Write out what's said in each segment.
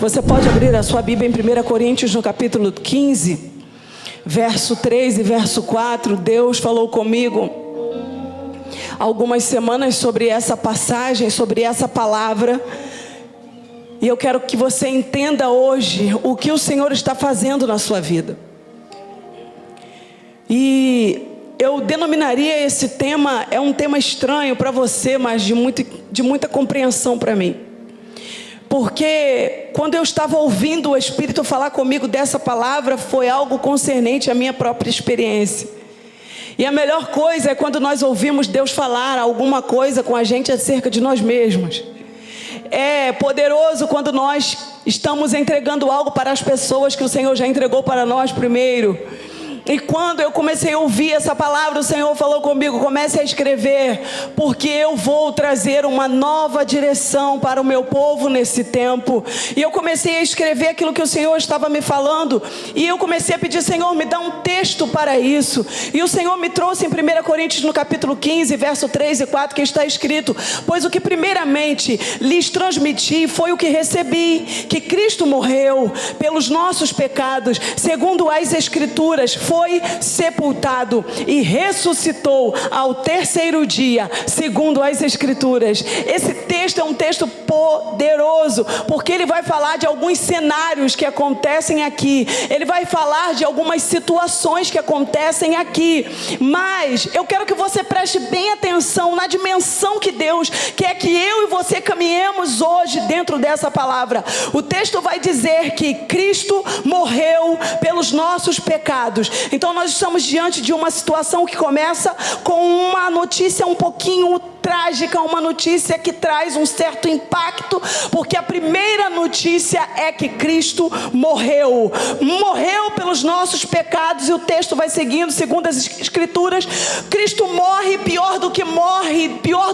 Você pode abrir a sua Bíblia em 1 Coríntios, no capítulo 15, verso 3 e verso 4. Deus falou comigo algumas semanas sobre essa passagem, sobre essa palavra. E eu quero que você entenda hoje o que o Senhor está fazendo na sua vida. E eu denominaria esse tema, é um tema estranho para você, mas de muita compreensão para mim. Porque quando eu estava ouvindo o Espírito falar comigo dessa palavra, foi algo concernente à minha própria experiência. E a melhor coisa é quando nós ouvimos Deus falar alguma coisa com a gente acerca de nós mesmos. É poderoso quando nós estamos entregando algo para as pessoas que o Senhor já entregou para nós primeiro. E quando eu comecei a ouvir essa palavra, o Senhor falou comigo: comece a escrever, porque eu vou trazer uma nova direção para o meu povo nesse tempo. E eu comecei a escrever aquilo que o Senhor estava me falando, e eu comecei a pedir: Senhor, me dá um texto para isso. E o Senhor me trouxe em 1 Coríntios, no capítulo 15, verso 3 e 4, que está escrito: pois o que primeiramente lhes transmiti foi o que recebi, que Cristo morreu pelos nossos pecados, segundo as Escrituras, foi sepultado e ressuscitou ao terceiro dia, segundo as Escrituras. Esse texto é um texto poderoso, porque ele vai falar de alguns cenários que acontecem aqui, ele vai falar de algumas situações que acontecem aqui, mas eu quero que você preste bem atenção na dimensão que Deus quer que eu e você caminhemos hoje dentro dessa palavra. O texto vai dizer que Cristo morreu pelos nossos pecados. Então nós estamos diante de uma situação que começa com uma notícia um pouquinho trágica, uma notícia que traz um certo impacto, porque a primeira notícia é que Cristo morreu pelos nossos pecados. E o texto vai seguindo, segundo as Escrituras, Cristo morre, pior do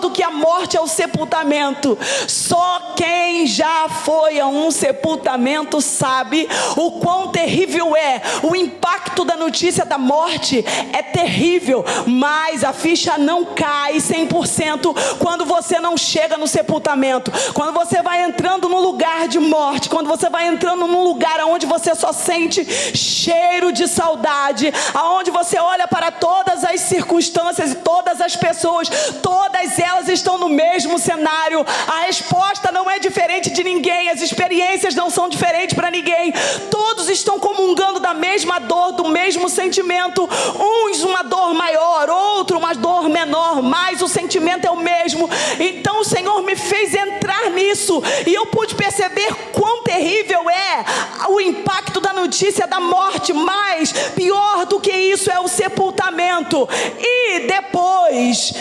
que a morte é o sepultamento. Só quem já foi a um sepultamento sabe o quão terrível é. O impacto da notícia da morte é terrível, mas a ficha não cai 100% quando você não chega no sepultamento. Quando você vai entrando no lugar de morte, quando você vai entrando num lugar onde você só sente cheiro de saudade, aonde você olha para todas as circunstâncias e todas as pessoas, todas elas estão no mesmo cenário. A resposta não é diferente de ninguém, as experiências não são diferentes para ninguém. Todos estão comungando da mesma dor, do mesmo sentimento. Uns uma dor maior, outro uma dor menor, mas o sentimento é o mesmo. Então o Senhor me fez entrar nisso, e eu pude perceber quão terrível é o impacto da notícia da morte, mas pior do que isso é o sepultamento. E depois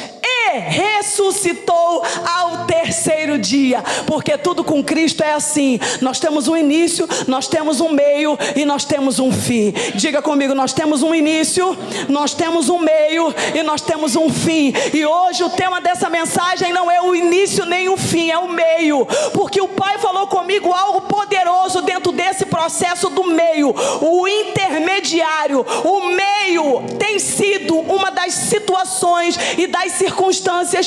ressuscitou ao terceiro dia, porque tudo com Cristo é assim: nós temos um início, nós temos um meio e nós temos um fim. Diga comigo: nós temos um início, nós temos um meio e nós temos um fim. E hoje o tema dessa mensagem não é o início nem o fim, é o meio, porque o Pai falou comigo algo poderoso dentro desse processo do meio, o intermediário. O meio tem sido uma das situações e das circunstâncias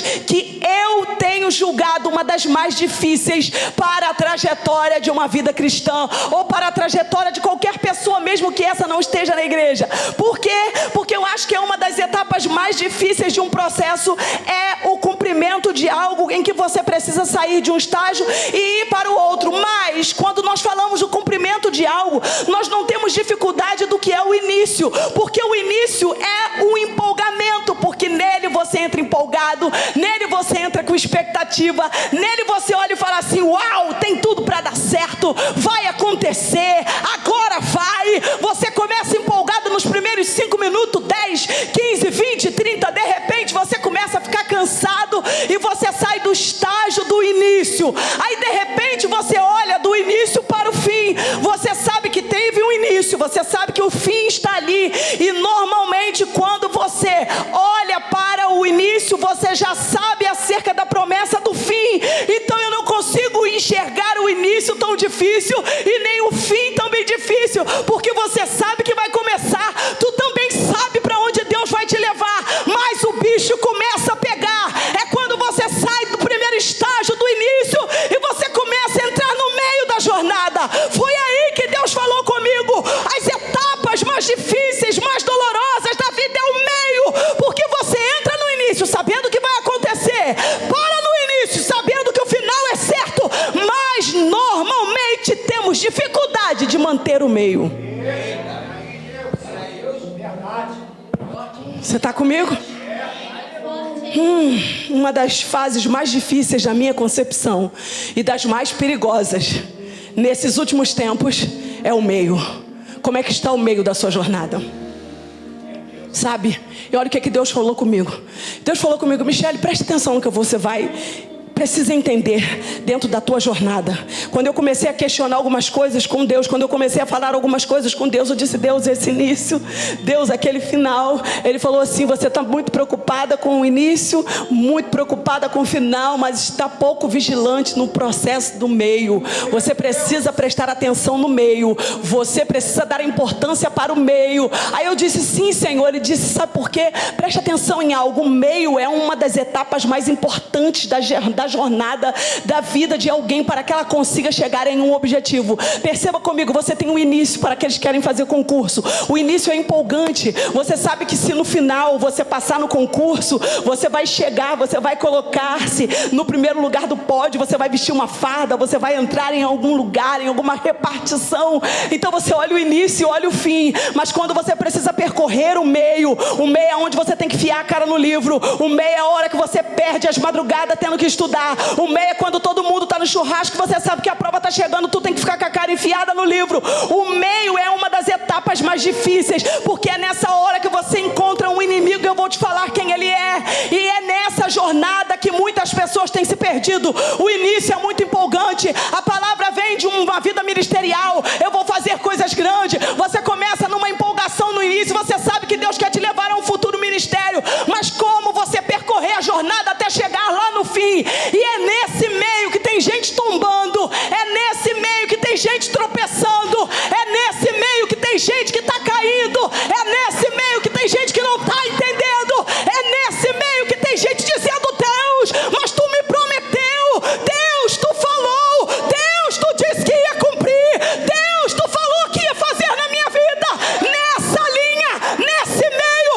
que eu tenho julgado uma das mais difíceis para a trajetória de uma vida cristã, ou para a trajetória de qualquer pessoa, mesmo que essa não esteja na igreja. Por quê? Porque eu acho que é uma das etapas mais difíceis de um processo, é o cumprimento de algo em que você precisa sair de um estágio e ir para o outro. Mas quando nós falamos do cumprimento de algo, nós não temos dificuldade do que é o início, porque o início é o empolgamento, porque nele você entra empolgado, nele você entra com expectativa, nele você olha e fala assim: uau, tem tudo para dar certo, vai acontecer, agora vai. Você começa empolgado nos primeiros 5 minutos, 10, 15, 20, 30, de repente você começa a ficar cansado e você sai do estágio do início. Aí de repente você olha do início para o fim, você sabe que teve um início, você sabe que o fim está ali, e normalmente quando você olha para o início, você já sabe acerca da promessa do fim. Então eu não consigo enxergar o início tão difícil e nem o fim também difícil, porque você sabe que vai começar, tu também sabe para onde Deus vai te levar, mas o bicho começa a pegar. É quando você sai do primeiro estágio do início e você começa a entrar no meio da jornada. Foi aí que Deus falou comigo. As etapas mais difíceis, mais dolorosas da vida é o meio, porque você entra no início sabendo o que vai acontecer, para no início sabendo que o final é certo, mas normalmente temos dificuldade de manter o meio. Você está comigo? Uma das fases mais difíceis da minha concepção e das mais perigosas nesses últimos tempos é o meio. Como é que está o meio da sua jornada? Sabe? E olha o que Deus falou comigo. Deus falou comigo: Michele, preste atenção no que você precisa entender dentro da tua jornada. Quando eu comecei a questionar algumas coisas com Deus, quando eu comecei a falar algumas coisas com Deus, eu disse: Deus, esse início, Deus, aquele final. Ele falou assim: você está muito preocupada com o início, muito preocupada com o final, mas está pouco vigilante no processo do meio. Você precisa prestar atenção no meio, você precisa dar importância para o meio. Aí eu disse: sim, Senhor. Ele disse: sabe por quê? Preste atenção em algo. O meio é uma das etapas mais importantes da jornada da vida de alguém, para que ela consiga chegar em um objetivo. Perceba comigo, você tem um início para aqueles que querem fazer concurso. O início é empolgante. Você sabe que se no final você passar no concurso, você vai chegar, você vai colocar-se no primeiro lugar do pódio, você vai vestir uma farda, você vai entrar em algum lugar, em alguma repartição. Então você olha o início e olha o fim, mas quando você precisa percorrer o meio é onde você tem que fiar a cara no livro. O meio é a hora que você perde as madrugadas tendo que estudar. O meio é quando todo mundo está no churrasco, você sabe que a prova está chegando, tu tem que ficar com a cara enfiada no livro. O meio é uma das etapas mais difíceis, porque é nessa hora que você encontra um inimigo. Eu vou te falar quem ele é, e é nessa jornada que muitas pessoas têm se perdido. O início é muito empolgante, a palavra vem de uma vida ministerial, eu vou fazer coisas grandes. Você começa numa empolgação no início, você sabe que Deus quer te levar a um futuro ministério, mas como você percorrer a jornada até chegar lá no fim? E é nesse meio que tem gente tombando, é nesse meio que tem gente tropeçando, é nesse meio que tem gente que está caindo, é nesse meio que tem gente que não está entendendo, é nesse meio que tem gente dizendo: Deus, mas tu me prometeu, Deus, tu falou, Deus, tu disse que ia cumprir, Deus, tu falou que ia fazer na minha vida. Nessa linha, nesse meio,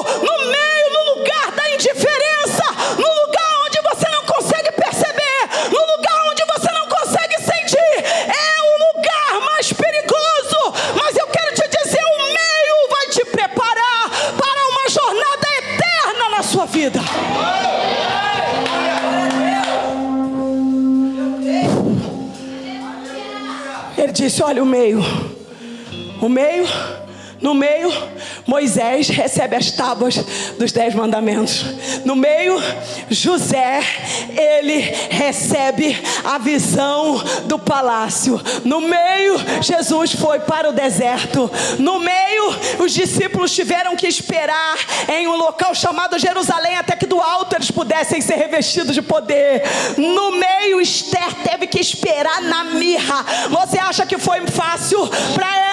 no lugar da indiferença, no lugar onde você não consegue perceber, no lugar onde você não consegue sentir, é o lugar mais perigoso. Mas eu quero te dizer, o meio vai te preparar para uma jornada eterna na sua vida. Ele disse: olha, no meio, Moisés recebe as tábuas dos 10 mandamentos. No meio, José, ele recebe a visão do palácio. No meio, Jesus foi para o deserto. No meio, os discípulos tiveram que esperar em um local chamado Jerusalém, até que do alto eles pudessem ser revestidos de poder. No meio, Esther teve que esperar na mirra. Você acha que foi fácil para ela?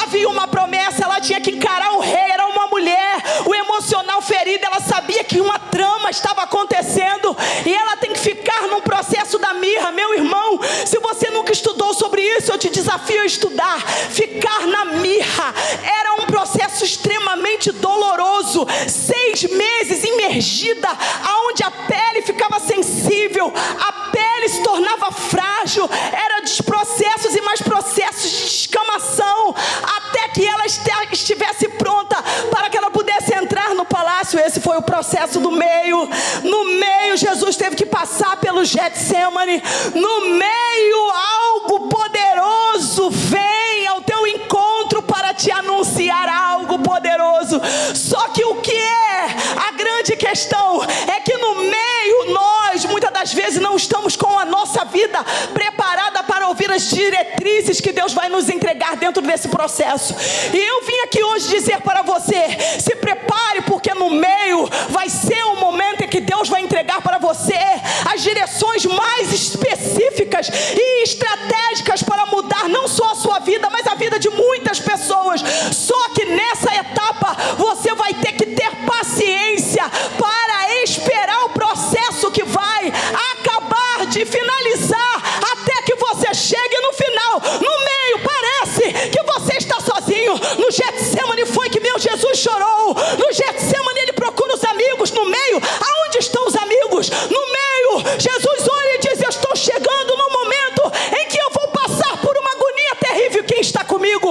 Havia uma promessa, ela tinha que encarar o rei, era uma mulher, o emocional ferido, ela sabia que uma trama estava acontecendo, e ela tem que ficar num processo da mirra. Meu irmão, se você nunca estudou sobre isso, eu te desafio a estudar. Ficar na mirra era um processo extremamente doloroso, 6 meses imergida, aonde a pele ficava sensível, a pele se tornava frágil, era de processos e mais processos de descamação, até que ela estivesse pronta para que ela pudesse entrar no palácio. Esse foi o processo do meio. No meio, Jesus teve que passar pelo Getsemane. No meio, algo poderoso vem ao teu encontro para te anunciar algo poderoso. Só que o que é a grande questão é que no meio nós muitas das vezes não estamos com a nossa vida preparada para ouvir as diretrizes que Deus vai nos entregar dentro desse processo. E eu vim aqui hoje dizer para você: se prepare, porque no meio vai ser o momento em que Deus vai entregar para você as direções mais específicas e estratégicas para mudar não só a sua vida, mas a vida de muitas pessoas. Só que nessa etapa você vai ter que ter paciência para esperar o processo que vai acabar de finalizar, até que você chegue no final. No meio,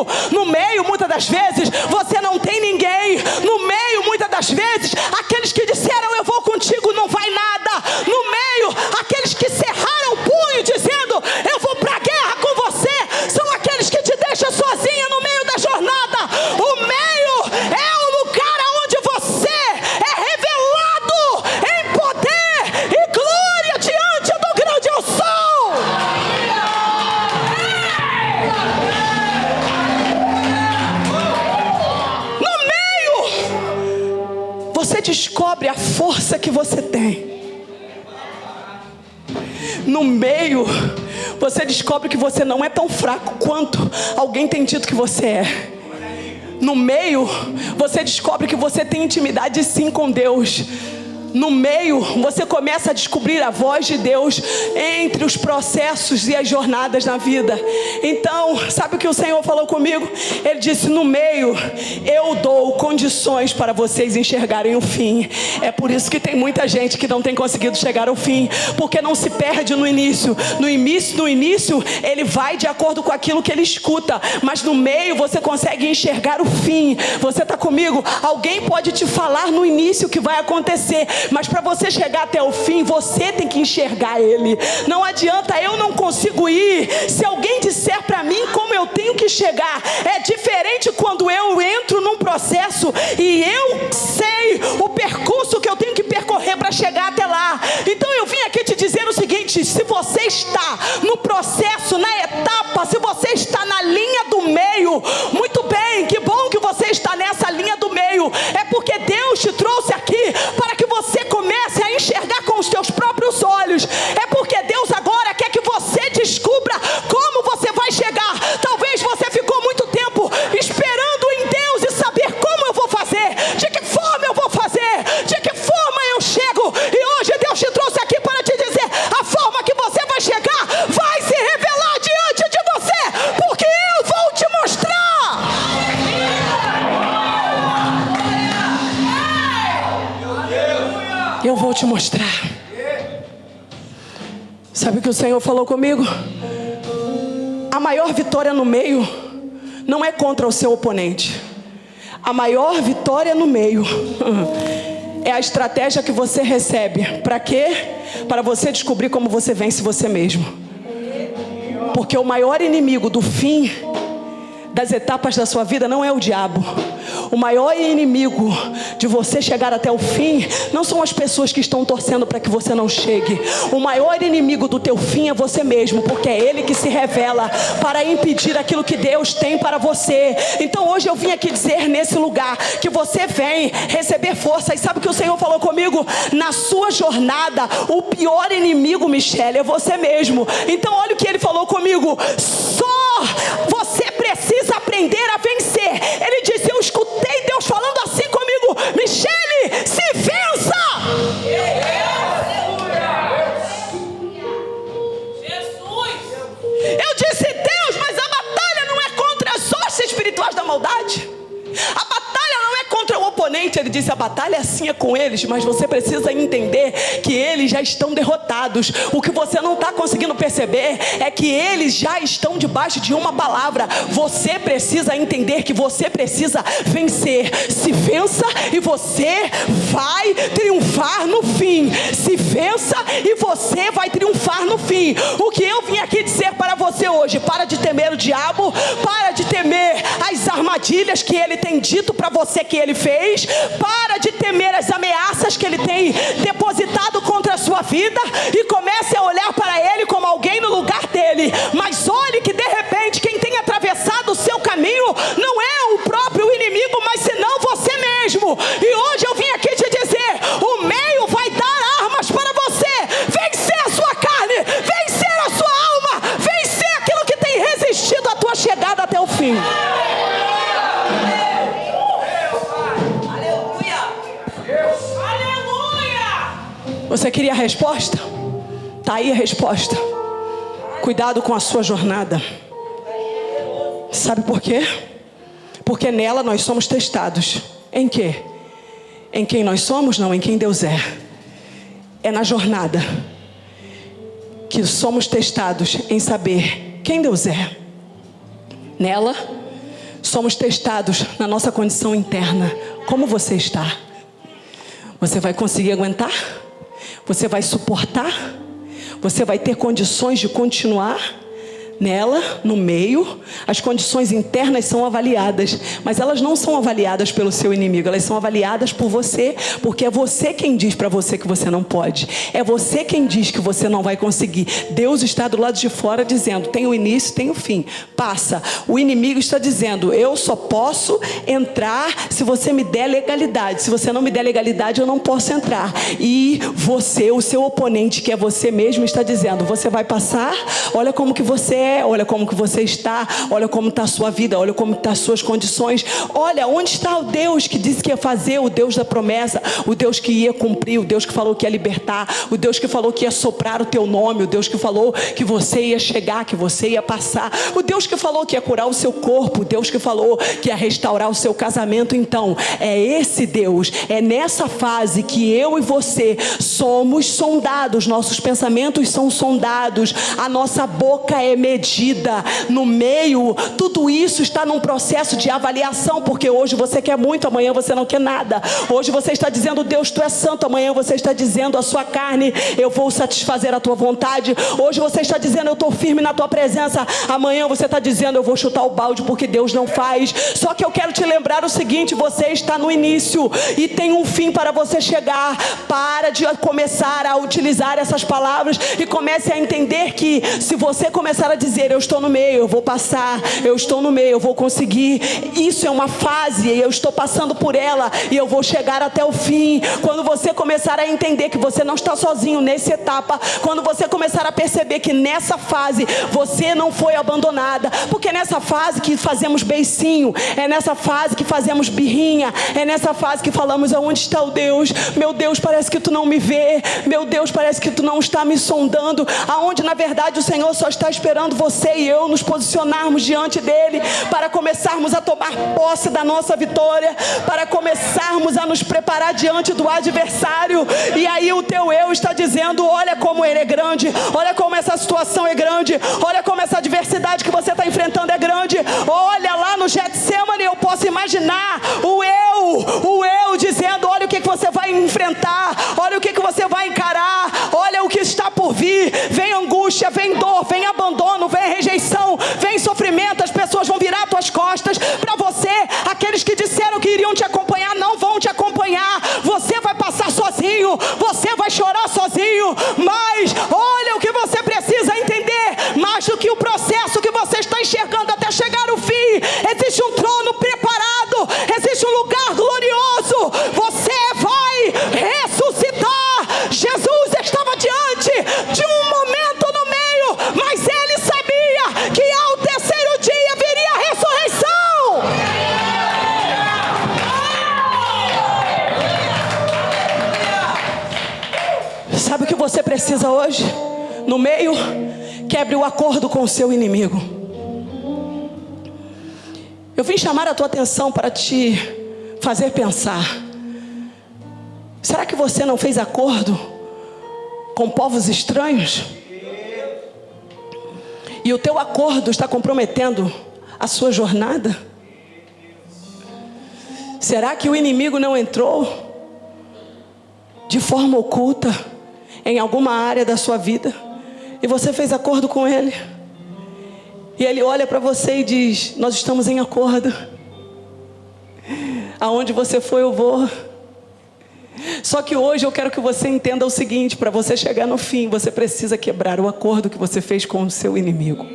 contigo. No meio, muitas das vezes, você não tem ninguém. No meio, muitas das vezes, aqueles que disseram eu vou contigo, não vai nada. No meio, aqueles que cerraram o punho dizendo eu vou para a guerra com você, são aqueles que te deixam sozinha no meio da jornada. O meio é o lugar onde você é revelado em poder e glória diante do grande eu sou. No meio, você descobre a força que você tem. No meio, você descobre que você não é tão fraco quanto alguém tem dito que você é. No meio, você descobre que você tem intimidade sim com Deus. No meio, você começa a descobrir a voz de Deus entre os processos e as jornadas na vida. Então, sabe o que o Senhor falou comigo? Ele disse, no meio, eu dou condições para vocês enxergarem o fim. É por isso que tem muita gente que não tem conseguido chegar ao fim, porque não se perde no início. No início, ele vai de acordo com aquilo que ele escuta, mas no meio você consegue enxergar o fim. Você está comigo? Alguém pode te falar no início o que vai acontecer, mas para você chegar até o fim, você tem que enxergar ele. Não adianta, eu não consigo ir se alguém disser para mim como eu tenho que chegar. É diferente quando eu entro num processo e eu sei o percurso que eu tenho que percorrer para chegar até lá. Então eu vim aqui te dizer o seguinte: se você está no processo, na etapa, se você está na linha do meio, muito bem, que bom que você está nessa linha do meio. É porque Deus te trouxe aqui para que você comece a enxergar com os teus próprios olhos. É porque Deus agora quer que você descubra como você vai chegar. Talvez você ficou muito tempo esperando em Deus e saber como eu vou fazer, de que forma eu vou fazer, de que forma eu chego. E hoje Deus te trouxe aqui para te dizer: a forma que você vai chegar vai se revelar diante de você, porque eu vou te mostrar. Eu vou te mostrar. Sabe o que o Senhor falou comigo? A maior vitória no meio não é contra o seu oponente. A maior vitória no meio é a estratégia que você recebe. Para quê? Para você descobrir como você vence você mesmo. Porque o maior inimigo do fim das etapas da sua vida não é o diabo. O maior inimigo de você chegar até o fim não são as pessoas que estão torcendo para que você não chegue. O maior inimigo do teu fim é você mesmo, porque é ele que se revela para impedir aquilo que Deus tem para você. Então hoje eu vim aqui dizer nesse lugar que você vem receber força. E sabe o que o Senhor falou comigo? Na sua jornada, o pior inimigo, Michele, é você mesmo. Então olha o que ele falou comigo: só você precisa aprender a vencer. Ele disse, eu escutei Deus falando assim comigo: Michele, se vença. Eu disse, Deus, mas a batalha não é contra as hostes espirituais da maldade. A batalha não é contra o oponente. Ele disse, a batalha assim é com eles, mas você precisa entender que eles já estão derrotados. O que você não está conseguindo perceber é que eles já estão debaixo de uma palavra. Você precisa entender que você precisa vencer. Se vença e você vai triunfar no fim. Se vença e você vai triunfar no fim. O que eu vim aqui dizer para você hoje: para de temer o diabo, para de temer as armadilhas que ele tem dito para você que ele fez, para de temer as ameaças que ele tem depositado contra a sua vida e comece a olhar para ele como alguém no lugar dele. Mas olhe que de repente quem tem atravessado o seu caminho não é o próprio inimigo, mas senão você mesmo. E hoje eu vim aqui te dizer: o meio vai dar armas para você vencer a sua carne, vencer a sua alma, vencer aquilo que tem resistido à tua chegada até o fim. Você queria a resposta? Está aí a resposta. Cuidado com a sua jornada. Sabe por quê? Porque nela nós somos testados. Em quê? Em quem nós somos? Não, em quem Deus é. É na jornada que somos testados em saber quem Deus é. Nela somos testados na nossa condição interna. Como você está? Você vai conseguir aguentar? Você vai suportar? Você vai ter condições de continuar nela, no meio? As condições internas são avaliadas, mas elas não são avaliadas pelo seu inimigo, elas são avaliadas por você, porque é você quem diz para você que você não pode, é você quem diz que você não vai conseguir. Deus está do lado de fora dizendo, tem o início, tem o fim, passa. O inimigo está dizendo, eu só posso entrar se você me der legalidade, se você não me der legalidade eu não posso entrar. E você, o seu oponente, que é você mesmo, está dizendo, você vai passar, olha como que você é, olha como que você está, olha como está a sua vida, olha como estão as suas condições, olha onde está o Deus que disse que ia fazer, o Deus da promessa, o Deus que ia cumprir, o Deus que falou que ia libertar, o Deus que falou que ia soprar o teu nome, o Deus que falou que você ia chegar, que você ia passar, o Deus que falou que ia curar o seu corpo, o Deus que falou que ia restaurar o seu casamento. Então é esse Deus, é nessa fase que eu e você somos sondados, nossos pensamentos são sondados, a nossa boca é medida. No meio, tudo isso está num processo de avaliação, porque hoje você quer muito, amanhã você não quer nada. Hoje você está dizendo, Deus, tu és santo. Amanhã você está dizendo, a sua carne, eu vou satisfazer a tua vontade. Hoje você está dizendo, eu estou firme na tua presença. Amanhã você está dizendo, eu vou chutar o balde, porque Deus não faz. Só que eu quero te lembrar o seguinte, você está no início e tem um fim para você chegar. Para de começar a utilizar essas palavras e comece a entender que se você começar a dizer, eu estou no meio, eu vou passar, eu estou no meio, eu vou conseguir, isso é uma fase e eu estou passando por ela e eu vou chegar até o fim. Quando você começar a entender que você não está sozinho nessa etapa, quando você começar a perceber que nessa fase você não foi abandonada, porque nessa fase que fazemos beicinho, é nessa fase que fazemos birrinha, é nessa fase que falamos, aonde está o Deus? Meu Deus, parece que tu não me vê, meu Deus, parece que tu não está me sondando, aonde na verdade o Senhor só está esperando você e eu nos posicionarmos diante dele, para começarmos a tomar posse da nossa vitória, para começarmos a nos preparar diante do adversário. E aí o teu eu está dizendo, olha como ele é grande, olha como essa situação é grande, olha como essa adversidade que você está enfrentando é grande. Olha lá no Getsemane, eu posso imaginar o eu dizendo, olha o que você vai enfrentar, olha o que você vai encarar, olha o que está por vir, vem angústia, vem dor, vem abandono, vem rejeição, vem sofrimento, as pessoas vão virar tuas costas para você, aqueles que disseram que iriam te acompanhar não vão te acompanhar, você vai passar sozinho, você vai chorar sozinho, mas olha o que você precisa entender, mais do que o processo que você está enxergando até chegar ao fim, existe um trono preparado, existe um lugar glorioso, você vai ressuscitar. Jesus estava diante de um momento no meio, mas ele sabia que ao terceiro dia viria a ressurreição. Sabe o que você precisa hoje? No meio, quebre o acordo com o seu inimigo. Eu vim chamar a tua atenção para te fazer pensar. Será que você não fez acordo com povos estranhos? E o teu acordo está comprometendo a sua jornada? Será que o inimigo não entrou de forma oculta em alguma área da sua vida e você fez acordo com ele? E ele olha para você e diz, nós estamos em acordo, aonde você foi eu vou. Só que hoje eu quero que você entenda o seguinte, para você chegar no fim, você precisa quebrar o acordo que você fez com o seu inimigo.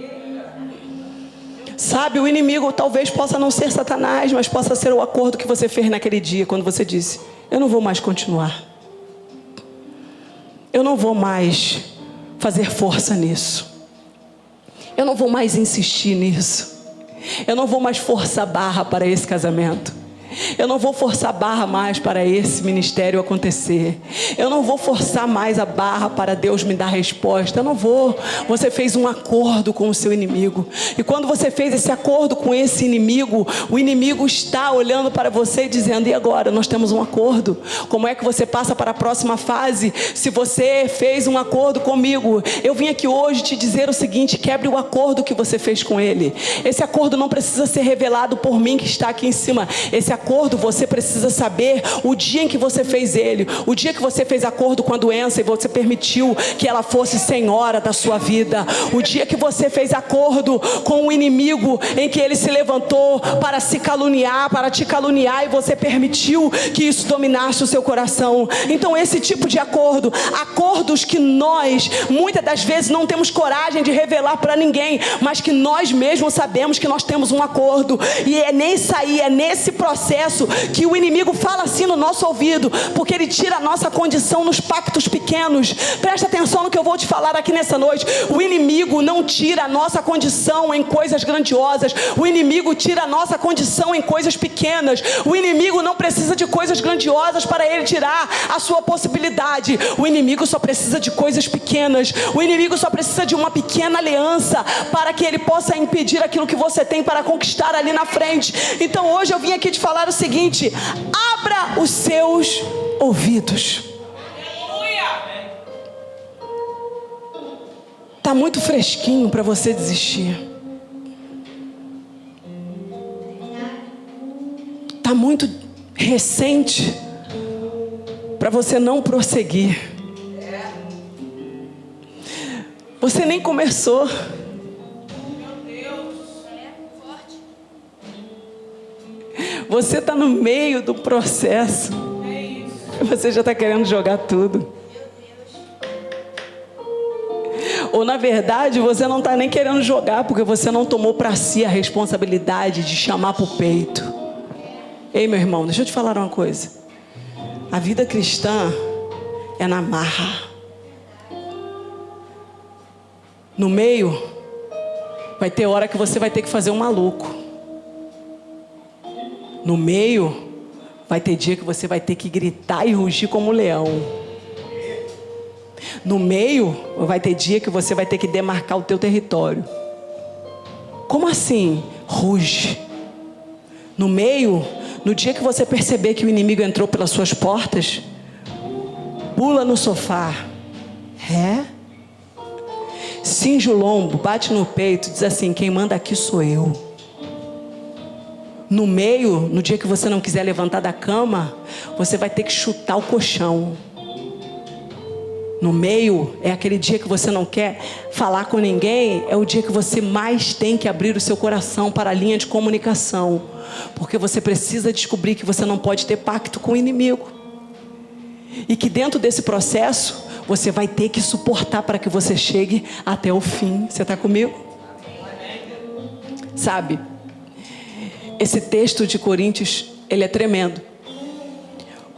Sabe, o inimigo talvez possa não ser Satanás, mas possa ser o acordo que você fez naquele dia, quando você disse, eu não vou mais continuar, eu não vou mais fazer força nisso, eu não vou mais insistir nisso, eu não vou mais forçar a barra para esse casamento, Eu não vou forçar a barra mais para esse ministério acontecer. Eu não vou forçar mais a barra para Deus me dar resposta. Eu não vou. Você fez um acordo com o seu inimigo. E quando você fez esse acordo com esse inimigo, o inimigo está olhando para você e dizendo: e agora? Nós temos um acordo. Como é que você passa para a próxima fase se você fez um acordo comigo? Eu vim aqui hoje te dizer o seguinte: quebre o acordo que você fez com ele. Esse acordo não precisa ser revelado por mim que está aqui em cima. Esse acordo você precisa saber o dia em que você fez ele. O dia que você fez acordo com a doença e você permitiu que ela fosse senhora da sua vida. O dia que você fez acordo com o inimigo em que ele se levantou para se caluniar, para te caluniar, e você permitiu que isso dominasse o seu coração. Então esse tipo de acordo, acordos que nós muitas das vezes não temos coragem de revelar para ninguém, mas que nós mesmos sabemos que nós temos um acordo. E é nesse processo que o inimigo fala assim no nosso ouvido, porque ele tira a nossa condição nos pactos pequenos. Presta atenção no que eu vou te falar aqui nessa noite. O inimigo não tira a nossa condição em coisas grandiosas. O inimigo tira a nossa condição em coisas pequenas. O inimigo não precisa de coisas grandiosas para ele tirar a sua possibilidade. O inimigo só precisa de coisas pequenas. O inimigo só precisa de uma pequena aliança para que ele possa impedir aquilo que você tem para conquistar ali na frente. Então hoje eu vim aqui te falar o seguinte: abra os seus ouvidos. Está muito fresquinho para você desistir. Está muito recente para você não prosseguir. Você nem começou. Você está no meio do processo. Você já está querendo jogar tudo. Ou na verdade você não está nem querendo jogar, porque você não tomou para si a responsabilidade de chamar para o peito. Ei, meu irmão, deixa eu te falar uma coisa. A vida cristã é na marra. No meio vai ter hora que você vai ter que fazer um maluco. No meio vai ter dia que você vai ter que gritar e rugir como um leão. No meio vai ter dia que você vai ter que demarcar o teu território. Como assim? Ruge. No meio, no dia que você perceber que o inimigo entrou pelas suas portas, pula no sofá. Cinge o lombo, bate no peito, diz assim: quem manda aqui sou eu. No meio, no dia que você não quiser levantar da cama, você vai ter que chutar o colchão. No meio, é aquele dia que você não quer falar com ninguém, é o dia que você mais tem que abrir o seu coração para a linha de comunicação, porque você precisa descobrir que você não pode ter pacto com o inimigo, e que dentro desse processo, você vai ter que suportar para que você chegue até o fim. Você está comigo? Sabe, esse texto de Coríntios, ele é tremendo,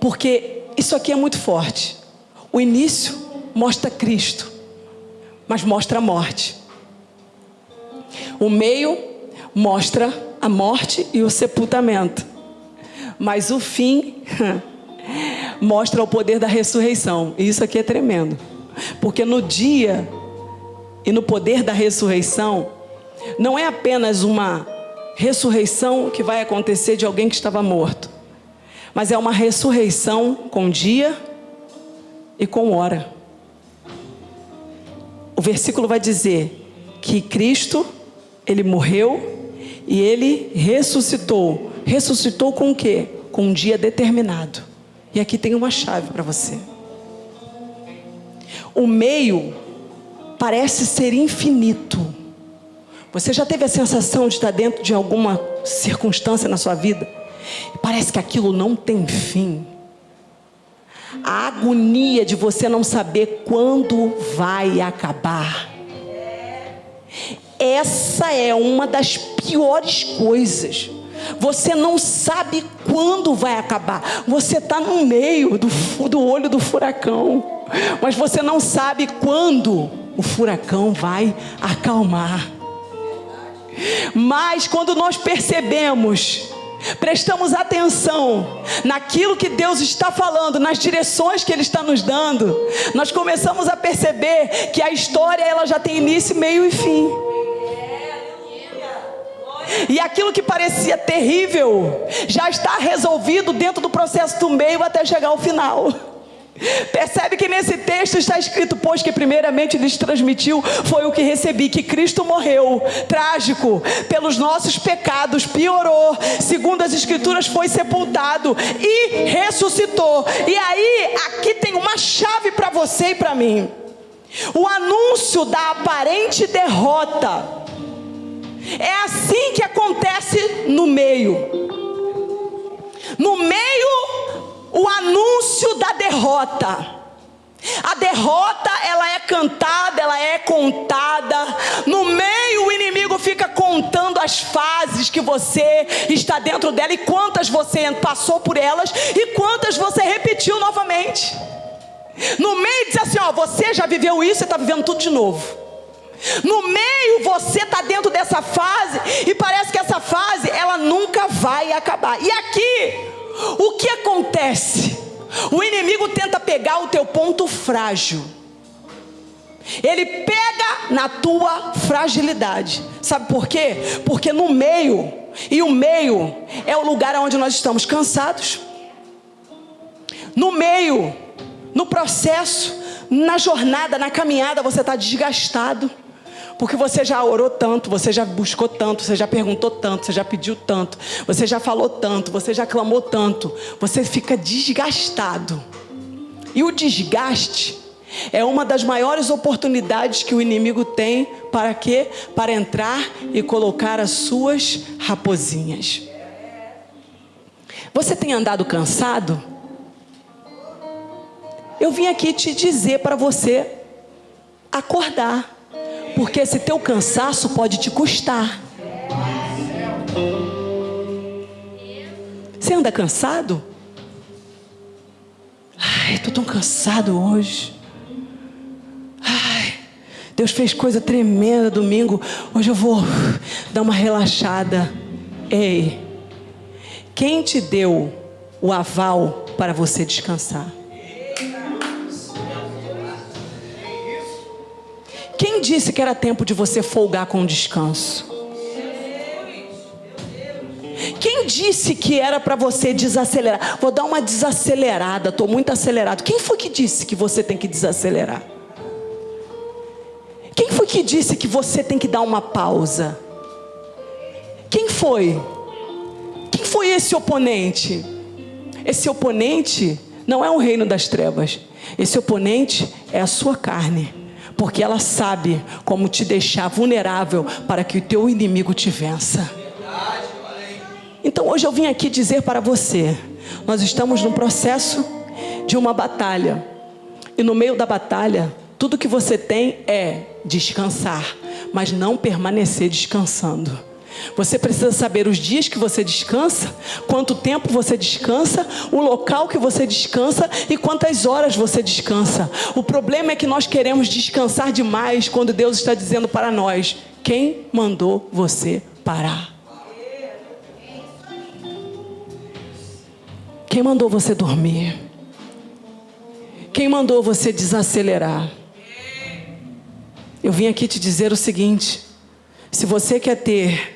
porque isso aqui é muito forte. O início mostra Cristo, mas mostra a morte. O meio mostra a morte e o sepultamento, mas o fim mostra o poder da ressurreição. E isso aqui é tremendo, porque no dia e no poder da ressurreição, não é apenas uma ressurreição que vai acontecer de alguém que estava morto, mas é uma ressurreição com dia e com hora. O versículo vai dizer que Cristo, ele morreu e ele ressuscitou. Ressuscitou com o quê? Com um dia determinado. E aqui tem uma chave para você. O meio parece ser infinito. Você já teve a sensação de estar dentro de alguma circunstância na sua vida e parece que aquilo não tem fim? A agonia de você não saber quando vai acabar. Essa é uma das piores coisas. Você não sabe quando vai acabar. Você está no meio do olho do furacão, mas você não sabe quando o furacão vai acalmar. Mas quando nós percebemos prestamos atenção naquilo que Deus está falando, nas direções que Ele está nos dando, nós começamos a perceber que a história ela já tem início, meio e fim. E aquilo que parecia terrível já está resolvido dentro do processo do meio até chegar ao final. Percebe que nesse texto está escrito: pois que primeiramente lhes transmitiu foi o que recebi, que Cristo morreu, trágico, pelos nossos pecados, piorou, segundo as Escrituras foi sepultado e ressuscitou. E aí, aqui tem uma chave para você e para mim. O anúncio da aparente derrota. É assim que acontece no meio. No meio, o anúncio da derrota. A derrota, ela é cantada, ela é contada. No meio, o inimigo fica contando as fases que você está dentro dela, e quantas você passou por elas e quantas você repetiu novamente. No meio diz assim, ó, você já viveu isso, você está vivendo tudo de novo. No meio você está dentro dessa fase e parece que essa fase ela nunca vai acabar. E aqui, o que acontece? O inimigo tenta pegar o teu ponto frágil. Ele pega na tua fragilidade. Sabe por quê? Porque no meio, e o meio é o lugar onde nós estamos cansados. No meio, no processo, na jornada, na caminhada, você está desgastado. Porque você já orou tanto, você já buscou tanto, você já perguntou tanto, você já pediu tanto, você já falou tanto, você já clamou tanto. Você fica desgastado. E o desgaste é uma das maiores oportunidades que o inimigo tem. Para quê? Para entrar e colocar as suas raposinhas. Você tem andado cansado? Eu vim aqui te dizer para você acordar. Porque esse teu cansaço pode te custar. Você anda cansado? Ai, estou tão cansado hoje. Ai, Deus fez coisa tremenda domingo. Hoje eu vou dar uma relaxada. Ei, quem te deu o aval para você descansar? Quem disse que era tempo de você folgar com descanso? Quem disse que era para você desacelerar? Vou dar uma desacelerada, estou muito acelerado. Quem foi que disse que você tem que desacelerar? Quem foi que disse que você tem que dar uma pausa? Quem foi? Quem foi esse oponente? Esse oponente não é o reino das trevas. Esse oponente é a sua carne. Porque ela sabe como te deixar vulnerável para que o teu inimigo te vença. Então hoje eu vim aqui dizer para você: nós estamos num processo de uma batalha. E no meio da batalha, tudo que você tem é descansar, mas não permanecer descansando. Você precisa saber os dias que você descansa, quanto tempo você descansa, o local que você descansa e quantas horas você descansa. O problema é que nós queremos descansar demais quando Deus está dizendo para nós: quem mandou você parar? Quem mandou você dormir? Quem mandou você desacelerar? Eu vim aqui te dizer o seguinte: se você quer ter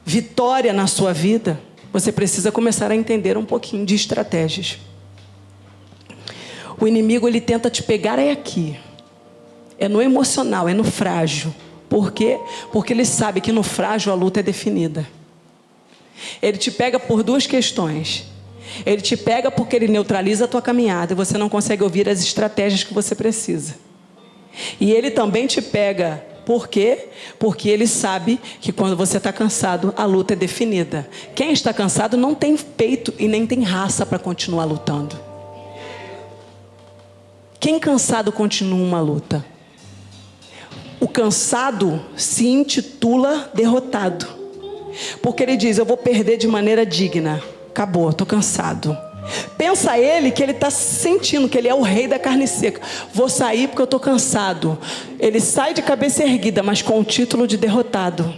vitória na sua vida, você precisa começar a entender um pouquinho de estratégias. O inimigo, ele tenta te pegar aqui. É no emocional, é no frágil. Por quê? Porque ele sabe que no frágil a luta é definida. Ele te pega por duas questões. Ele te pega porque ele neutraliza a tua caminhada e você não consegue ouvir as estratégias que você precisa. E ele também te pega. Por quê? Porque ele sabe que quando você está cansado, a luta é definida. Quem está cansado não tem peito e nem tem raça para continuar lutando. Quem cansado continua uma luta? O cansado se intitula derrotado. Porque ele diz: eu vou perder de maneira digna. Acabou, estou cansado. Pensa ele que ele está sentindo que ele é o rei da carne seca. Vou sair porque eu estou cansado. Ele sai de cabeça erguida, mas com o título de derrotado.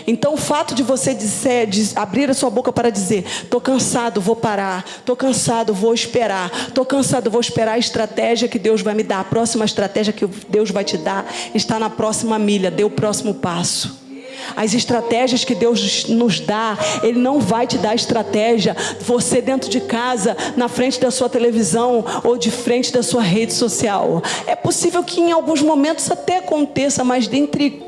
Então o fato de você de abrir a sua boca para dizer: estou cansado, vou parar, estou cansado, vou esperar, estou cansado, vou esperar a estratégia que Deus vai me dar, a próxima estratégia que Deus vai te dar está na próxima milha, dê o próximo passo. As estratégias que Deus nos dá, Ele não vai te dar estratégia você dentro de casa, na frente da sua televisão ou de frente da sua rede social. É possível que em alguns momentos até aconteça, mas dentre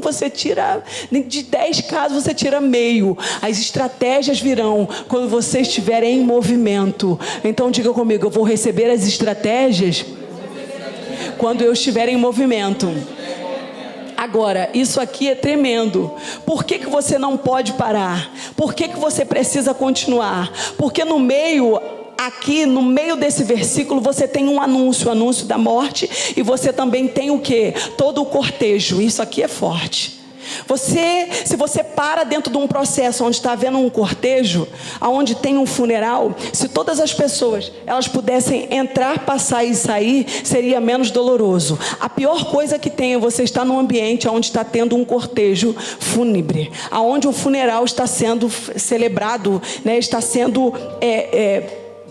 você tira, de 10 casos você tira meio. As estratégias virão quando você estiver em movimento. Então diga comigo: eu vou receber as estratégias quando eu estiver em movimento. Agora, isso aqui é tremendo. Por que você não pode parar? Por que você precisa continuar? Porque no meio desse versículo você tem um anúncio, o anúncio da morte, e você também tem o quê? Todo o cortejo. Isso aqui é forte. Se você para dentro de um processo onde está havendo um cortejo, onde tem um funeral, se todas as pessoas elas pudessem entrar, passar e sair, seria menos doloroso. A pior coisa que tem é você estar num ambiente onde está tendo um cortejo fúnebre, onde o funeral está sendo celebrado, né, está sendo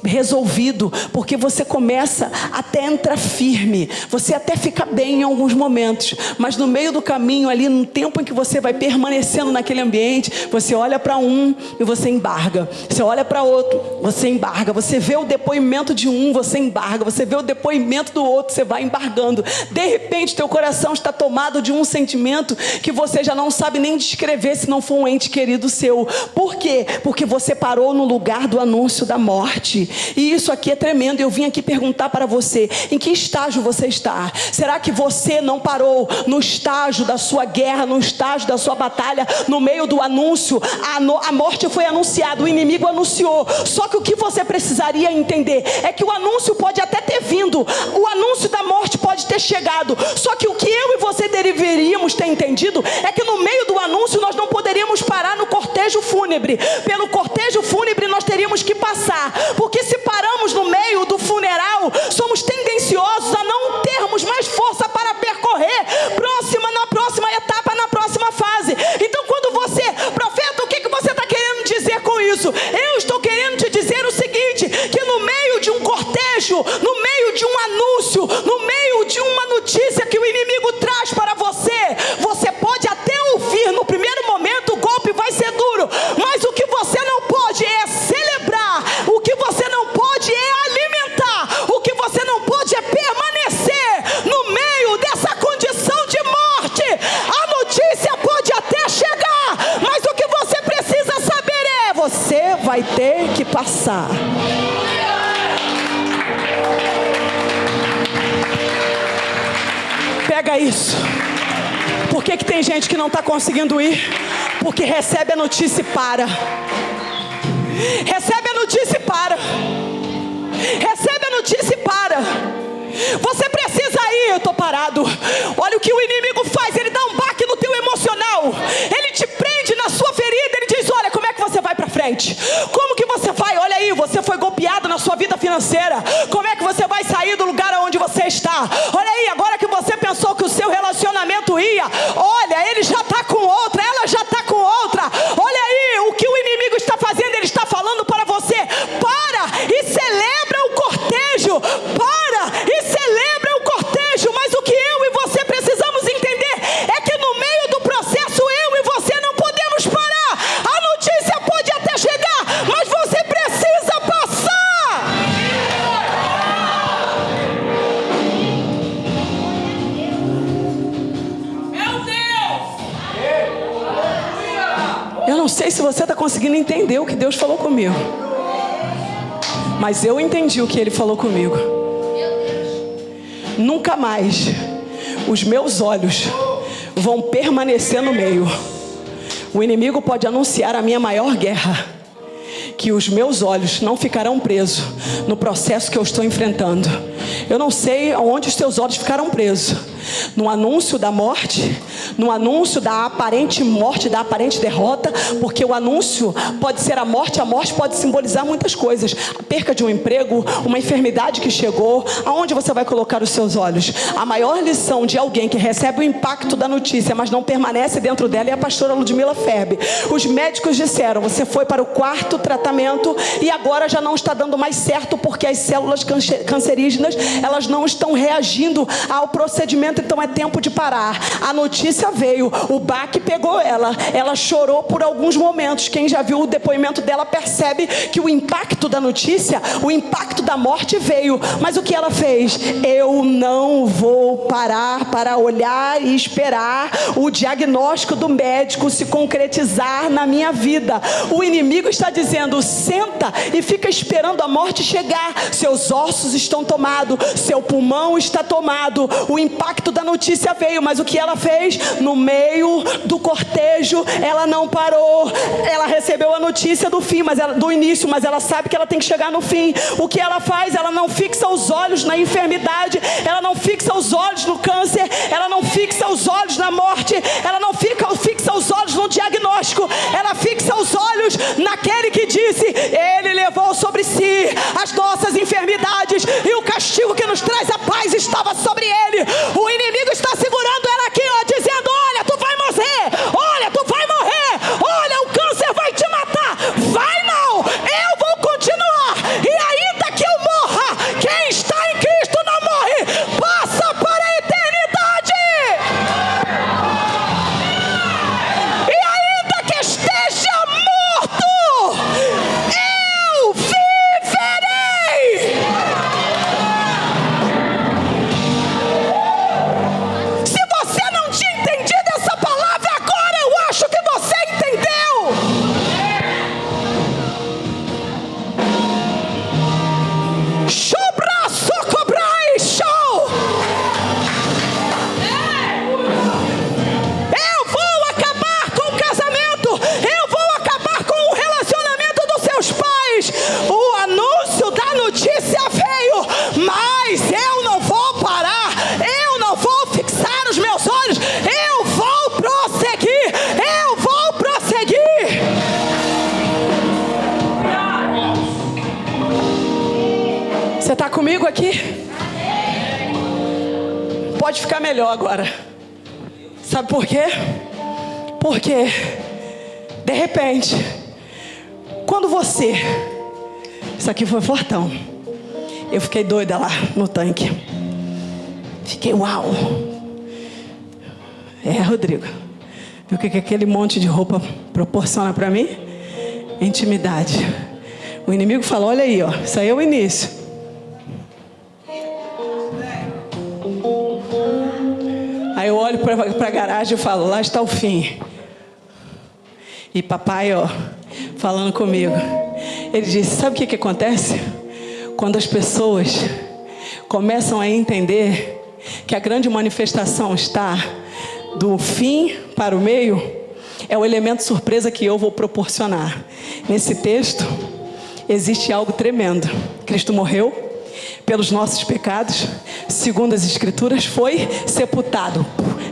resolvido, porque você começa até entrar firme, você até fica bem em alguns momentos, mas no meio do caminho ali, no tempo em que você vai permanecendo naquele ambiente, você olha para um e você embarga, você olha para outro, você embarga, você vê o depoimento de um, você embarga, você vê o depoimento do outro, você vai embargando. De repente teu coração está tomado de um sentimento que você já não sabe nem descrever, se não for um ente querido seu. Por quê? Porque você parou no lugar do anúncio da morte. E isso aqui é tremendo. Eu vim aqui perguntar para você: em que estágio você está? Será que você não parou no estágio da sua guerra, no estágio da sua batalha, no meio do anúncio? A morte foi anunciada, o inimigo anunciou. Só que o que você precisaria entender é que o anúncio pode até ter vindo, o anúncio da morte pode ter chegado, só que o que eu e você deveríamos ter entendido é que no meio do anúncio nós não poderíamos parar no cortejo fúnebre. Pelo cortejo fúnebre nós teríamos que passar, porque se paramos no meio do funeral, somos tendenciosos a não termos mais força para percorrer na próxima etapa, na próxima fase. Então quando você, profeta, o que você está querendo dizer com isso? Eu estou querendo te dizer o seguinte: que no meio de um cortejo, no meio de um anúncio, no meio de uma notícia que o inimigo traz para você, você pode até ouvir, no primeiro momento o golpe vai ser duro, mas o que você não pode é celebrar, o que você não pode é alimentar, o que você não pode é permanecer no meio dessa condição de morte. A notícia pode até chegar, mas o que você precisa saber é: você vai ter que passar. Pega isso. Por que tem gente que não está conseguindo ir? Porque recebe a notícia e para. Recebe a notícia e para. Recebe a notícia e para. Você precisa ir. Eu estou parado. Olha o que o inimigo faz. Ele dá um baque no teu emocional. Ele te prende na sua ferida. Ele diz: olha, como é que você vai para frente? Como que você vai? Olha aí, você foi golpeado na sua vida financeira. Como é que você vai sair do lugar onde você está? Olha aí, agora que você pensou que o seu relacionamento ia, olha, ele já está com outra, ela já está com outra. Olha aí, o que o inimigo está fazendo? Ele está falando para você: para e celebra o cortejo. Para e celebra o cortejo. Mas o que eu e você precisamos entender é que no meio do processo eu e você não podemos parar. A notícia pode até chegar, mas você precisa passar. Meu Deus! Eu não sei se você está conseguindo entender o que Deus falou comigo, mas eu entendi o que Ele falou comigo. Nunca mais os meus olhos vão permanecer no meio. O inimigo pode anunciar a minha maior guerra, que os meus olhos não ficarão presos no processo que eu estou enfrentando. Eu não sei aonde os teus olhos ficaram presos: no anúncio da morte, no anúncio da aparente morte, da aparente derrota, porque o anúncio pode ser a morte pode simbolizar muitas coisas. A perca de um emprego, uma enfermidade que chegou. Aonde você vai colocar os seus olhos? A maior lição de alguém que recebe o impacto da notícia, mas não permanece dentro dela, é a pastora Ludmila Ferbe. Os médicos disseram: você foi para o 4º tratamento e agora já não está dando mais certo, porque as células cancerígenas, elas não estão reagindo ao procedimento, então é tempo de parar. A notícia veio, o baque pegou ela chorou por alguns momentos. Quem já viu o depoimento dela percebe que o impacto da notícia, o impacto da morte veio, mas o que ela fez? Eu não vou parar para olhar e esperar o diagnóstico do médico se concretizar na minha vida. O inimigo está dizendo: senta e fica esperando a morte chegar. Seus ossos estão tomados, seu pulmão está tomado. O impacto da notícia veio, mas o que ela fez? No meio do cortejo, ela não parou. Ela recebeu a notícia do fim, do início, mas ela sabe que ela tem que chegar no fim. O que ela faz? Ela não fixa os olhos na enfermidade, ela não fixa os olhos no câncer, ela não fixa os olhos na morte, ela não fixa os olhos no diagnóstico, ela fixa os olhos naquele que disse: ele levou sobre si as nossas enfermidades e o castigo que nos traz a paz estava sobre ele. O inimigo está segurando ela aqui, dizendo: olha, tu vai morrer, olha, tu vai morrer, olha, o câncer vai te matar. Vai não, eu vou continuar, e ainda que eu morra, quem está em Cristo não morre, passa para a eternidade. E ainda que esteja morto, eu viverei. Se você não tinha entendido essa palavra, agora eu acho que você entendeu. Chobra, socobrai, show. Eu vou acabar com o casamento, eu vou acabar com o relacionamento dos seus pais. O anúncio da notícia veio, mas eu não vou parar, eu não vou fixar os meus olhos, eu vou prosseguir, eu vou prosseguir. Você está comigo aqui? Pode ficar melhor agora. Sabe por quê? Porque, de repente, quando você... Isso aqui foi fortão. Eu fiquei doida lá no tanque. Fiquei uau. Rodrigo, viu o que aquele monte de roupa proporciona para mim? Intimidade. O inimigo fala: olha aí, isso aí é o início. Aí eu olho para a garagem e falo: lá está o fim. E papai, falando comigo, ele disse: sabe o que acontece? Quando as pessoas começam a entender que a grande manifestação está do fim para o meio, é o elemento surpresa que eu vou proporcionar. Nesse texto existe algo tremendo. Cristo morreu pelos nossos pecados, segundo as Escrituras, foi sepultado.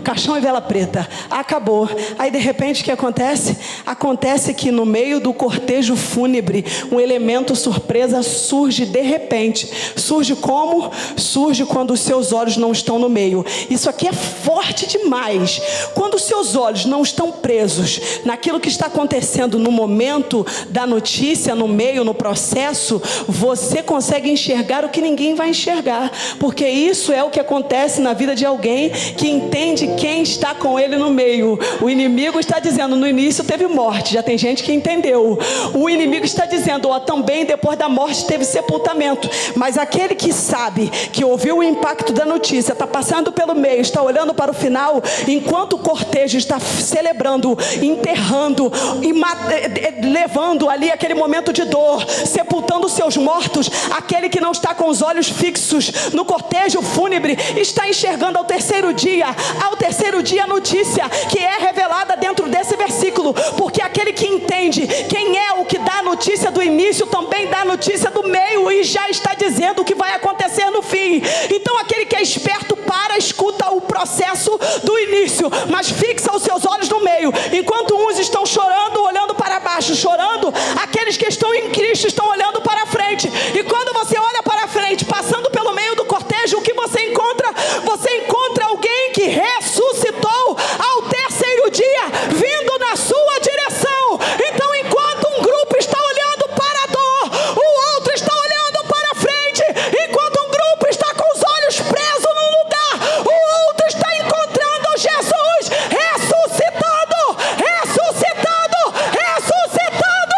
Caixão e vela preta, acabou. Aí de repente o que acontece? Acontece que no meio do cortejo fúnebre, um elemento surpresa surge de repente. Surge como? Surge quando os seus olhos não estão no meio. Isso aqui é forte demais. Quando os seus olhos não estão presos naquilo que está acontecendo no momento da notícia, no meio, no processo, você consegue enxergar o que ninguém vai enxergar, porque isso é o que acontece na vida de alguém que entende quem está com ele no meio. O inimigo está dizendo: no início teve morte, já tem gente que entendeu. O inimigo está dizendo: também depois da morte teve sepultamento. Mas aquele que sabe, que ouviu o impacto da notícia, está passando pelo meio, está olhando para o final, enquanto o cortejo está celebrando, enterrando e levando ali aquele momento de dor, sepultando seus mortos, aquele que não está com os olhos fixos no cortejo fúnebre está enxergando ao terceiro dia a notícia que é revelada dentro desse versículo, porque aquele que entende quem é o que dá a notícia do início também dá a notícia do meio e já está dizendo o que vai acontecer no fim. Então aquele que é esperto escuta o processo processo do início, mas fixa os seus olhos no meio. Enquanto uns estão chorando, olhando para baixo, chorando, aqueles que estão em Cristo estão olhando para frente. E quando você olha para frente, passando pelo meio do cortejo, o que você encontra? Você encontra alguém que ressuscitou ao terceiro dia, vindo na sua direção. Então, enquanto um grupo está olhando para a dor, o outro está olhando para frente. Enquanto um grupo está com os olhos presos no lugar, o outro está encontrando Jesus ressuscitado, ressuscitado, ressuscitado.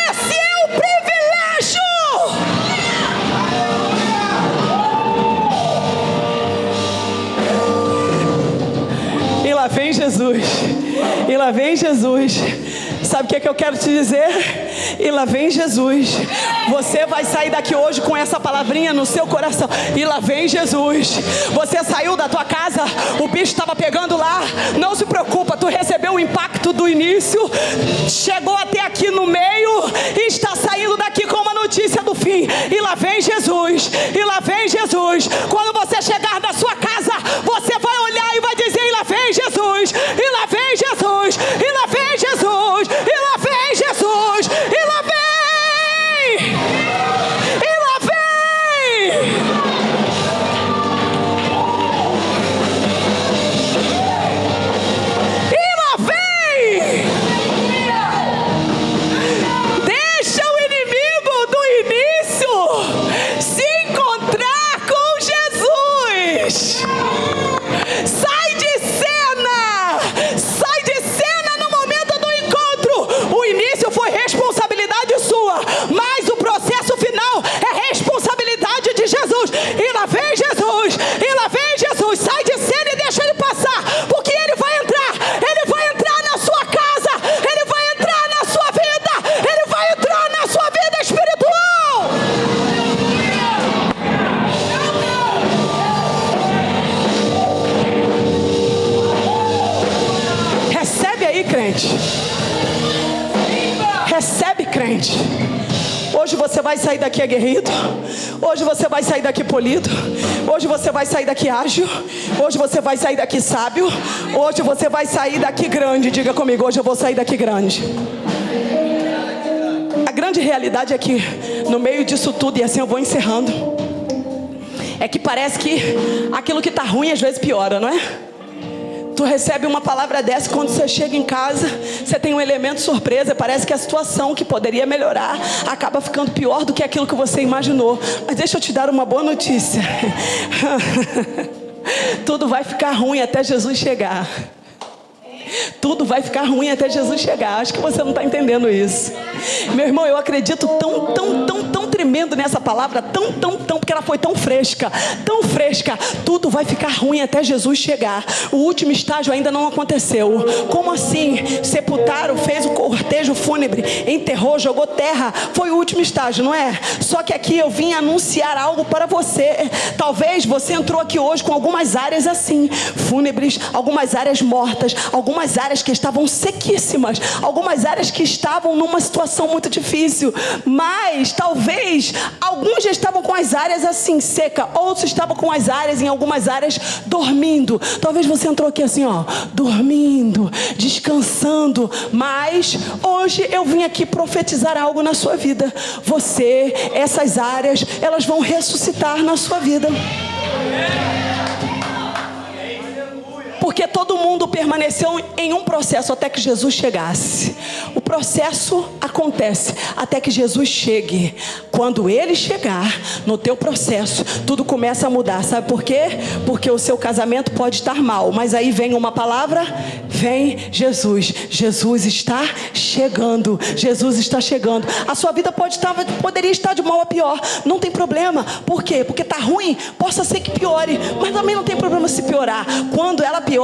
Esse é o privilégio. E lá vem Jesus. E lá vem Jesus. Sabe o que é que eu quero te dizer? E lá vem Jesus. Você vai sair daqui hoje com essa palavrinha no seu coração. E lá vem Jesus. Você saiu da tua casa, o bicho estava pegando lá. Não se preocupa, tu recebeu o impacto do início, chegou até aqui no meio e está saindo daqui com uma notícia do fim. E lá vem Jesus. E lá vem Jesus. Quando você chegar na sua casa, você vai olhar e vai dizer: e lá vem Jesus. E lá vem Jesus. E lá vem Jesus. E lá vem Jesus. E lá vem. E lá vem. E lá vem. Deixa o inimigo do início se encontrar com Jesus. Sai de cena. Sai de cena no momento do encontro. O início foi responsabilidade sua, mas o processo final é responsabilidade de Jesus. E lá vem Jesus. E lá vem Jesus. Sai de cena e deixa ele passar, porque ele vai entrar. Ele vai entrar na sua casa. Ele vai entrar na sua vida. Ele vai entrar na sua vida espiritual. Recebe aí, crente. Recebe, crente. Hoje você vai sair daqui aguerrido. Hoje você vai sair daqui polido. Hoje você vai sair daqui ágil. Hoje você vai sair daqui sábio. Hoje você vai sair daqui grande. Diga comigo: hoje eu vou sair daqui grande. A grande realidade é que no meio disso tudo, e assim eu vou encerrando, é que parece que aquilo que está ruim às vezes piora, não é? Tu recebe uma palavra dessa, quando você chega em casa, você tem um elemento surpresa. Parece que a situação que poderia melhorar acaba ficando pior do que aquilo que você imaginou. Mas deixa eu te dar uma boa notícia. Tudo vai ficar ruim até Jesus chegar. Tudo vai ficar ruim até Jesus chegar. Acho que você não está entendendo isso. Meu irmão, eu acredito tão tremendo nessa palavra, porque ela foi tão fresca. Tudo vai ficar ruim até Jesus chegar. O último estágio ainda não aconteceu. Como assim? Sepultaram, fez o cortejo fúnebre, enterrou, jogou terra. Foi o último estágio, não é? Só que aqui eu vim anunciar algo para você. Talvez você entrou aqui hoje com algumas áreas assim, fúnebres, algumas áreas mortas, algumas áreas que estavam sequíssimas, algumas áreas que estavam numa situação muito difícil. Mas talvez alguns já estavam com as áreas assim seca, outros estavam com as áreas, em algumas áreas, dormindo. Talvez você entrou aqui assim, ó, dormindo, descansando. Mas hoje eu vim aqui profetizar algo na sua vida. Você, essas áreas, elas vão ressuscitar na sua vida. Porque todo mundo permaneceu em um processo até que Jesus chegasse. O processo acontece até que Jesus chegue. Quando Ele chegar no teu processo, tudo começa a mudar. Sabe por quê? Porque o seu casamento pode estar mal, mas aí vem uma palavra, vem Jesus. Jesus está chegando. Jesus está chegando. A sua vida poderia estar de mal a pior. Não tem problema. Por quê? Porque está ruim. Possa ser que piore, mas também não tem problema se piorar. Quando ela piora,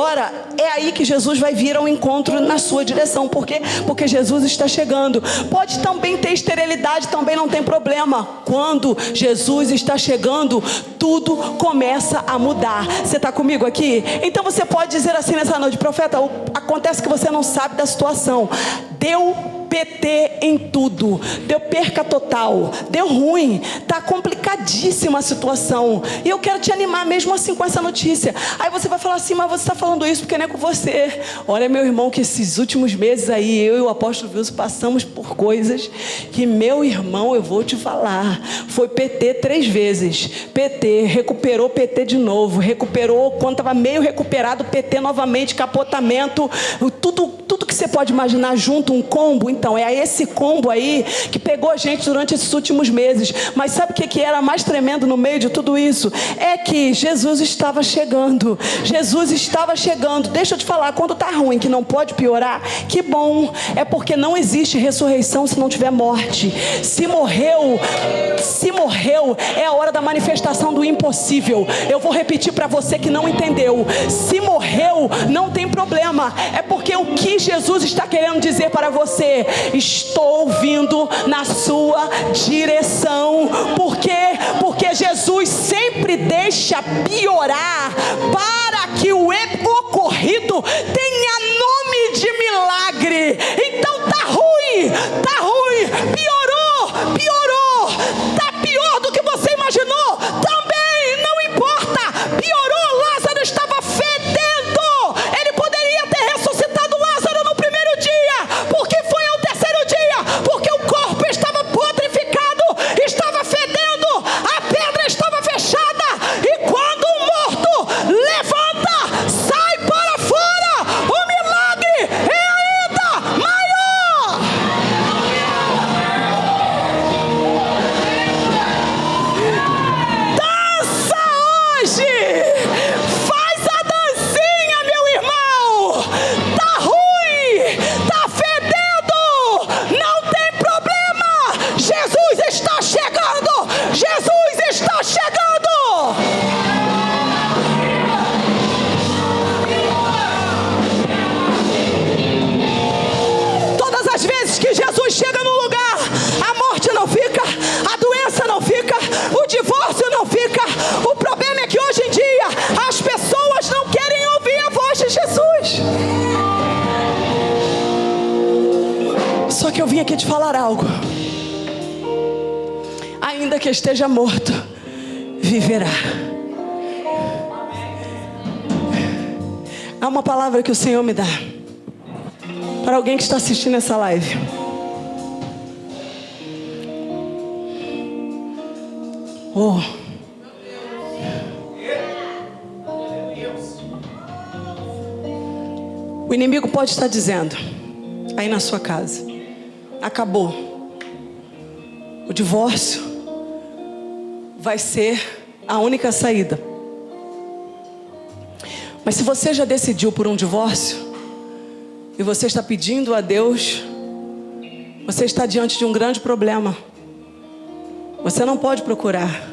é aí que Jesus vai vir ao encontro na sua direção. Por quê? Porque Jesus está chegando. Pode também ter esterilidade, também não tem problema. Quando Jesus está chegando, tudo começa a mudar. Você está comigo aqui? Então você pode dizer assim nessa noite: profeta, acontece que você não sabe da situação. Deu PT em tudo, deu perca total, deu ruim, está complicadíssima a situação, e eu quero te animar mesmo assim com essa notícia. Aí você vai falar assim, mas você está falando isso porque não é com você. Olha, meu irmão, que esses últimos meses aí, eu e o apóstolo Wilson passamos por coisas que, meu irmão, eu vou te falar, foi PT 3 vezes, PT, recuperou PT de novo, recuperou, quando estava meio recuperado, PT novamente, capotamento, tudo que você pode imaginar junto, um combo. Então é esse combo aí que pegou a gente durante esses últimos meses. Mas sabe o que era mais tremendo no meio de tudo isso? É que Jesus estava chegando. Jesus estava chegando. Deixa eu te falar, quando está ruim, que não pode piorar, que bom, é porque não existe ressurreição se não tiver morte. Se morreu, é a hora da manifestação do impossível. Eu vou repetir para você que não entendeu. Se morreu, não tem problema, é porque o que Jesus está querendo dizer para você: estou vindo na sua direção. Por quê? Porque Jesus sempre deixa piorar para que o ocorrido tenha nome de milagre. Então tá ruim, piorou, tá pior do que você imaginou, também não importa, piorou, Lázaro estava fedendo, ele poderia ter ressuscitado Lázaro no primeiro dia, porque foi ao terceiro dia, porque o corpo estava putrificado, estava fedendo, a pedra estava fechada, e quando o morto levanta, sai para fora, o milagre é ainda maior. Dança hoje, faz a dancinha, meu irmão. Tá ruim, tá fedendo, não tem problema, Jesus está chegando, Jesus está chegando. Todas as vezes que Jesus chega no lugar, a morte não fica, a doença não fica, o divórcio não fica. O problema é que hoje em dia as pessoas não querem ouvir a voz de Jesus. Só que eu vim aqui te falar algo. Ainda que esteja morto, viverá. Há uma palavra que o Senhor me dá para alguém que está assistindo essa live. Oh. O inimigo pode estar dizendo aí na sua casa: acabou, o divórcio vai ser a única saída. Mas se você já decidiu por um divórcio e você está pedindo a Deus, você está diante de um grande problema. Você não pode procurar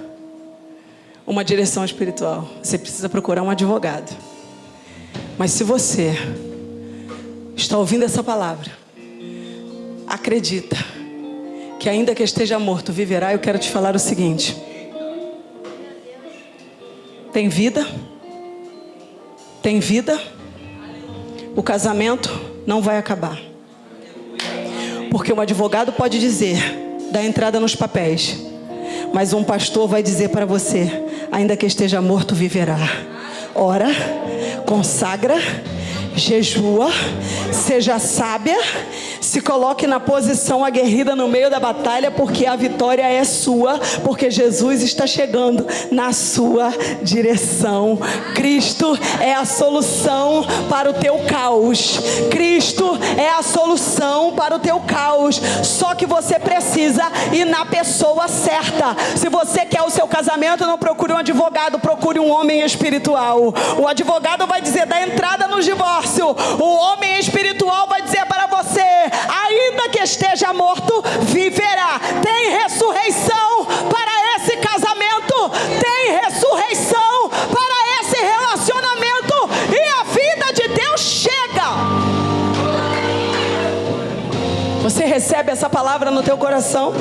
uma direção espiritual, você precisa procurar um advogado. Mas se você está ouvindo essa palavra, acredita que ainda que esteja morto, viverá, eu quero te falar o seguinte: tem vida, o casamento não vai acabar. Porque um advogado pode dizer, dá entrada nos papéis, mas um pastor vai dizer para você: ainda que esteja morto, viverá. Ora, consagra, jejua, seja sábia, se coloque na posição aguerrida no meio da batalha, porque a vitória é sua, porque Jesus está chegando na sua direção. Cristo é a solução para o teu caos. Cristo é a solução para o teu caos. Só que você precisa ir na pessoa certa. Se você quer o seu casamento, não procure um advogado, procure um homem espiritual. O advogado vai dizer, dá entrada no divórcio. O homem espiritual vai dizer para você: ainda que esteja morto, viverá. Tem ressurreição para esse casamento, tem ressurreição para esse relacionamento, e a vida de Deus chega. Você recebe essa palavra no teu coração?